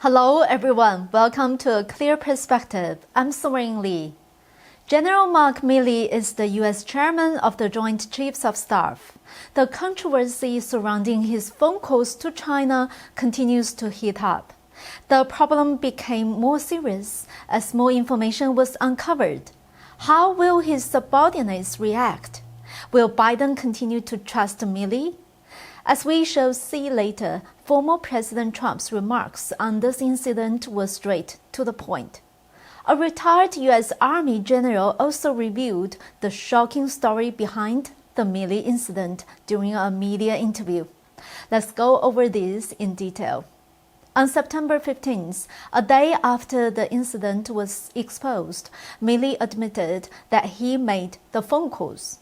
Hello everyone, welcome to A Clear Perspective. I'm Serene. General Mark Milley is the U.S. Chairman of the Joint Chiefs of Staff. The controversy surrounding his phone calls to China continues to heat up. The problem became more serious as more information was uncovered. How will his subordinates react? Will Biden continue to trust Milley? As we shall see later, former President Trump's remarks on this incident were straight to the point. A retired U.S. Army general also revealed the shocking story behind the Milley incident during a media interview. Let's go over this in detail. On September 15th, a day after the incident was exposed, Milley admitted that he made the phone calls.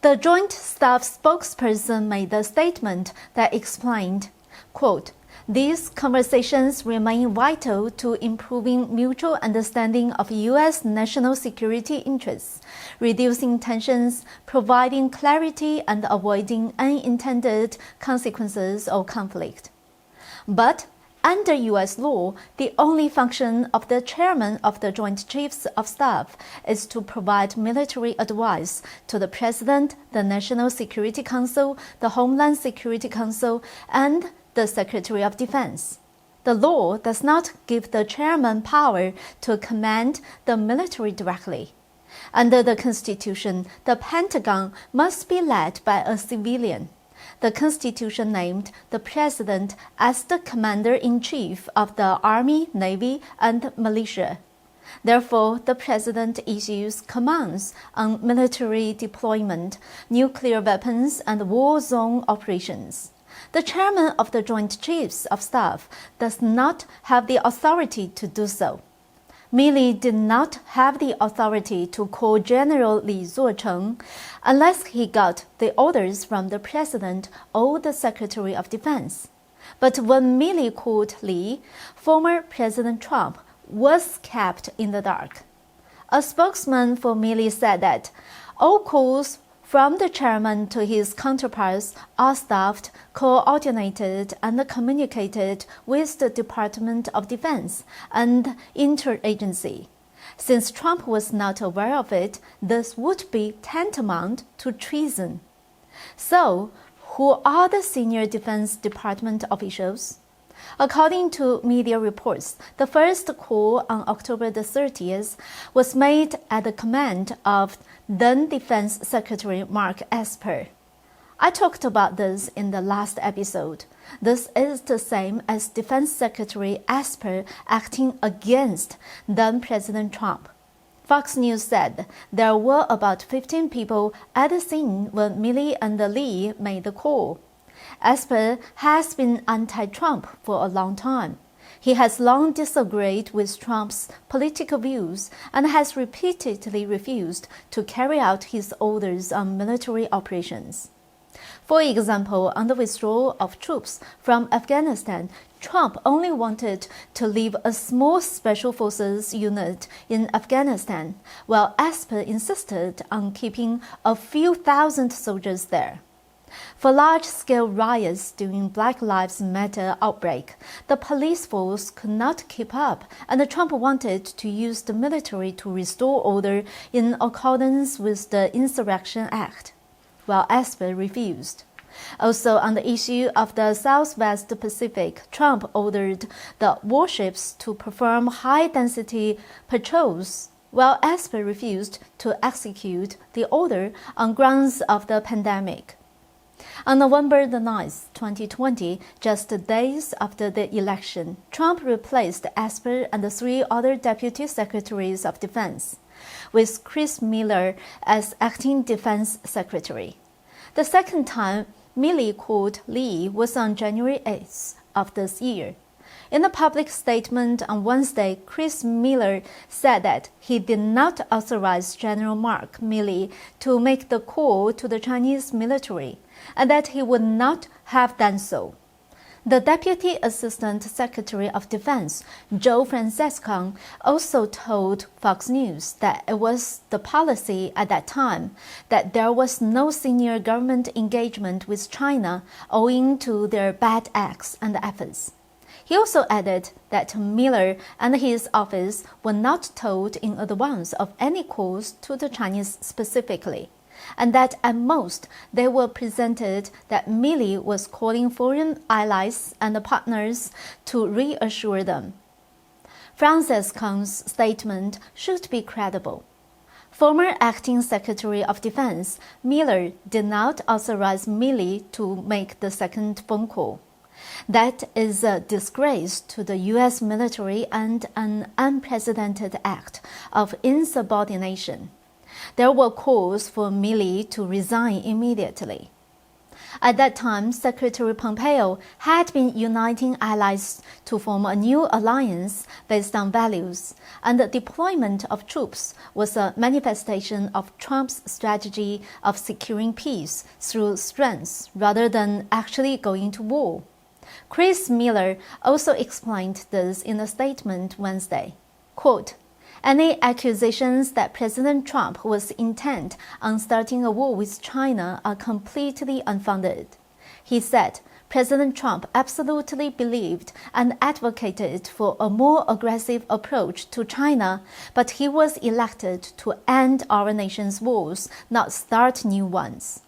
The Joint Staff spokesperson made a statement that explained, quote, "These conversations remain vital to improving mutual understanding of U.S. national security interests, reducing tensions, providing clarity, and avoiding unintended consequences or conflict. But under U.S. law, the only function of the chairman of the Joint Chiefs of Staff is to provide military advice to the President, the National Security Council, the Homeland Security Council, and the Secretary of Defense. The law does not give the chairman power to command the military directly. Under the Constitution, the Pentagon must be led by a civilian. The Constitution named the President as the Commander-in-Chief of the Army, Navy, and Militia. Therefore, the President issues commands on military deployment, nuclear weapons, and war zone operations. The Chairman of the Joint Chiefs of Staff does not have the authority to do so. Milley did not have the authority to call General Li Zuocheng unless he got the orders from the President or the Secretary of Defense. But when Milley called Li, former President Trump was kept in the dark. A spokesman for Milley said that all calls from the chairman to his counterparts are staffed, coordinated, and communicated with the Department of Defense and interagency. Since Trump was not aware of it, this would be tantamount to treason. So, who are the senior Defense Department officials? According to media reports, the first call on October the 30th was made at the command of then Defense Secretary Mark Esper. I talked about this in the last episode. This is the same as Defense Secretary Esper acting against then President Trump. Fox News said there were about 15 people at the scene when Milley and Li made the call. Esper has been anti-Trump for a long time. He has long disagreed with Trump's political views and has repeatedly refused to carry out his orders on military operations. For example, on the withdrawal of troops from Afghanistan, Trump only wanted to leave a small special forces unit in Afghanistan, while Esper insisted on keeping a few thousand soldiers there. For large-scale riots during Black Lives Matter outbreak, the police force could not keep up, and Trump wanted to use the military to restore order in accordance with the Insurrection Act, while Esper refused. Also, on the issue of the Southwest Pacific, Trump ordered the warships to perform high-density patrols, while Esper refused to execute the order on grounds of the pandemic. On November 9, 2020, just days after the election, Trump replaced Esper and the 3 other Deputy Secretaries of Defense, with Chris Miller as acting Defense Secretary. The second time Milley called Li was on January 8th of this year. In a public statement on Wednesday, Chris Miller said that he did not authorize General Mark Milley to make the call to the Chinese military, and that he would not have done so. The Deputy Assistant Secretary of Defense, Joe Francescon, also told Fox News that it was the policy at that time that there was no senior government engagement with China owing to their bad acts and efforts. He also added that Miller and his office were not told in advance of any calls to the Chinese specifically, and that at most they were presented that Milley was calling foreign allies and partners to reassure them. Francis Kang's statement should be credible. Former Acting Secretary of Defense Miller did not authorize Milley to make the second phone call. That is a disgrace to the U.S. military and an unprecedented act of insubordination. There were calls for Milley to resign immediately. At that time, Secretary Pompeo had been uniting allies to form a new alliance based on values, and the deployment of troops was a manifestation of Trump's strategy of securing peace through strength rather than actually going to war. Chris Miller also explained this in a statement Wednesday. Quote, "Any accusations that President Trump was intent on starting a war with China are completely unfounded." He said President Trump absolutely believed and advocated for a more aggressive approach to China, but he was elected to end our nation's wars, not start new ones.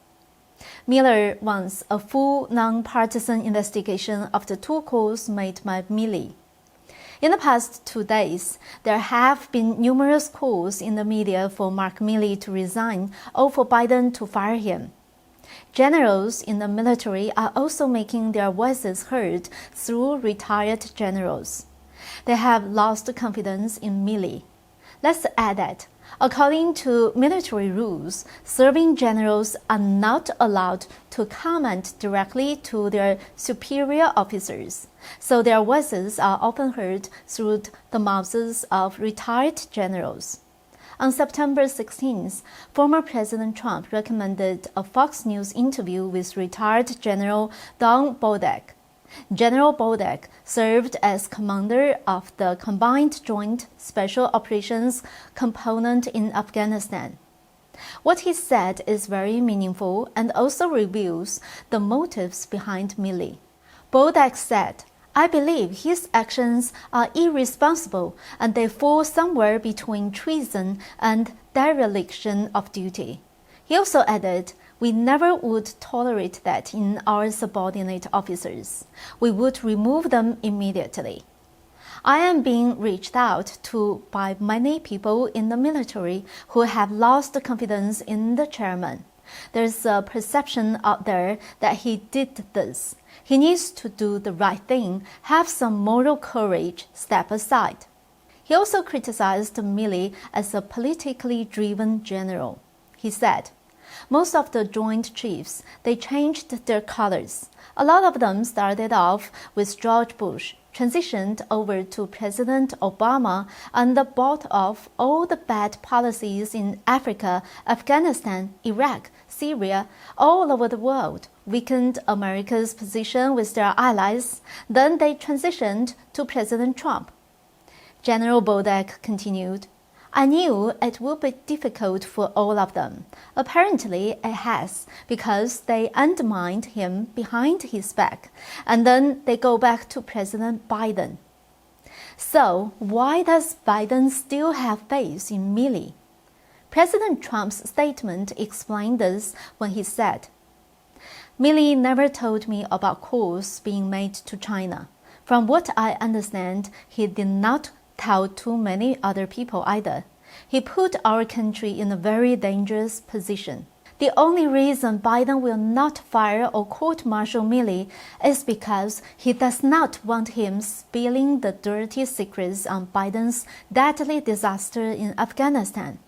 Miller wants a full non-partisan investigation of the two calls made by Milley. In the past 2 days, there have been numerous calls in the media for Mark Milley to resign or for Biden to fire him. Generals in the military are also making their voices heard through retired generals. They have lost confidence in Milley. Let's add that, according to military rules, serving generals are not allowed to comment directly to their superior officers, so their voices are often heard through the mouths of retired generals. On September 16th, former President Trump recommended a Fox News interview with retired General Don Bolduc. General Bolduc served as commander of the Combined Joint Special Operations component in Afghanistan. What he said is very meaningful and also reveals the motives behind Milley. Bolduc said, "I believe his actions are irresponsible and they fall somewhere between treason and dereliction of duty." He also added, "We never would tolerate that in our subordinate officers. We would remove them immediately." I am being reached out to by many people in the military who have lost confidence in the chairman. There's a perception out there that he did this. He needs to do the right thing, have some moral courage, step aside. He also criticized Milley as a politically driven general. He said, "Most of the Joint Chiefs, they changed their colors. A lot of them started off with George Bush, transitioned over to President Obama, and bought off all the bad policies in Africa, Afghanistan, Iraq, Syria, all over the world, weakened America's position with their allies. Then they transitioned to President Trump." General Bolduc continued, "I knew it would be difficult for all of them. Apparently it has, because they undermined him behind his back, and then they go back to President Biden." So why does Biden still have faith in Milley? President Trump's statement explained this when he said, "Milley never told me about calls being made to China. From what I understand, he did not tell too many other people either. He put our country in a very dangerous position. The only reason Biden will not fire or court-martial Milley is because he does not want him spilling the dirty secrets on Biden's deadly disaster in Afghanistan."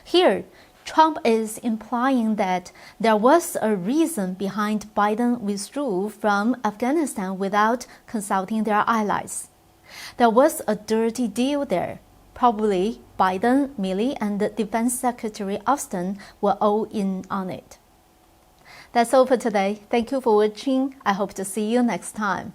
Here, Trump is implying that there was a reason behind Biden withdrew from Afghanistan without consulting their allies. There was a dirty deal there. Probably Biden, Milley, and Defense Secretary Austin were all in on it. That's all for today. Thank you for watching. I hope to see you next time.